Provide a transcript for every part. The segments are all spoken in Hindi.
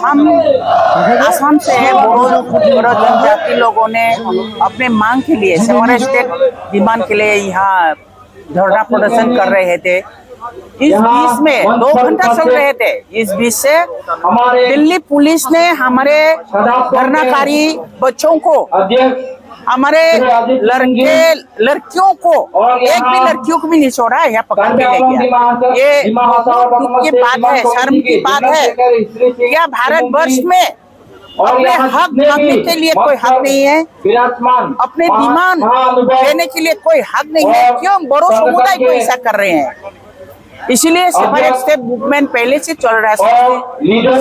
हम असम से बोडो जनजाति लोगों ने अपने मांग के लिए सेपरेट डिमांड के लिए यहाँ धरना प्रदर्शन कर रहे थे। इस बीच में 2 घंटा चल रहे थे। इस बीच से दिल्ली पुलिस ने हमारे धरनाकारी बच्चों को, हमारे लड़कियों को, एक भी लड़कियों को भी नहीं छोड़ा, यहाँ पकड़ के ले गया। ये बहुत दुख की बात है, शर्म की बात है। क्या भारत वर्ष में अपने हक मांगने के लिए कोई हक नहीं है? अपने डिमांड देने के लिए कोई हक नहीं है? क्यों बोडो समुदाय को ऐसा कर रहे हैं? इसीलिए सेपरेट स्टेट मूवमेंट पहले से चल रहा है।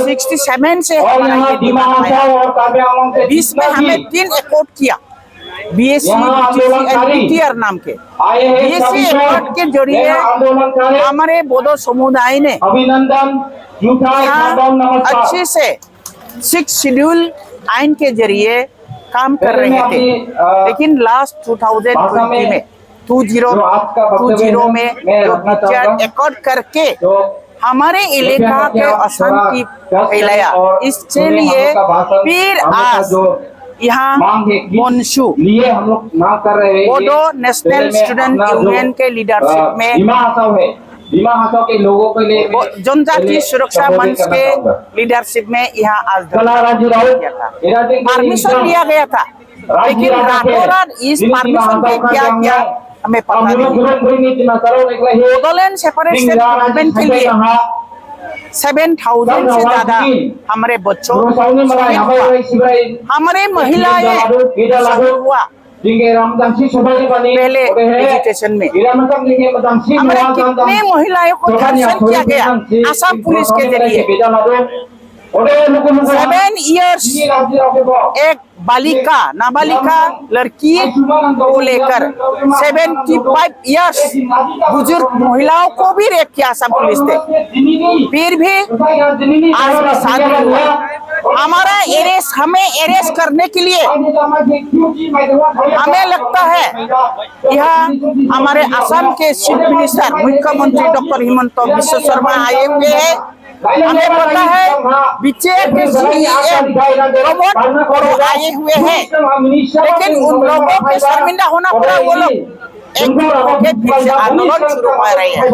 67 से हमारा ये डिमांड आया। 20 में हमें 3 एकॉर्ड किया, BSc, BTR नाम के। BSc एकॉर्ड के जरिए हमारे बोडो समुदाय ने अच्छे से 6 शेड्यूल आइन के जरिए काम कर रहे थे। लेकिन लास्ट 2020 में 2020 में एकॉर्ड करके हमारे इलाका के अशांति फैलाया। इसके लिए फिर आज यहाँ मोन्शु बोडो नेशनल स्टूडेंट यूनियन के लीडरशिप में, के लोगों के लिए जनजाति सुरक्षा मंच के लीडरशिप में यहाँ आज परमिशन लिया गया था। लेकिन रातों रात इस परमिशन पे क्या क्या हमें पता नहीं। बोडोलैंड सेपरेट स्टेट मूवमेंट के लिए 7,000 से ज्यादा हमारे बच्चों, हमारे महिलाएं हुआ पहले एजुकेशन में, हमारे कितने महिलाओं को धर्षण किया गया असम पुलिस के जरिए। 7 इयर्स एक बालिका, नाबालिका लड़की को लेकर 75 इयर्स बुजुर्ग महिलाओं को भी रेप किया असम पुलिस ने। फिर भी आज भी शांति हुआ। हमारा हमें अरेस्ट करने के लिए हमें लगता है यह हमारे असम के चीफ मिनिस्टर मुख्यमंत्री डॉक्टर हिमंत बिश्व शर्मा आए हुए हैं। हमें पता है बीजेपी के CEM प्रमोद आए हुए हैं, लेकिन उन लोगों को शर्मिंदा होना पड़ा। वो लोग एक होकर फिर से आंदोलन शुरू कर रहे हैं।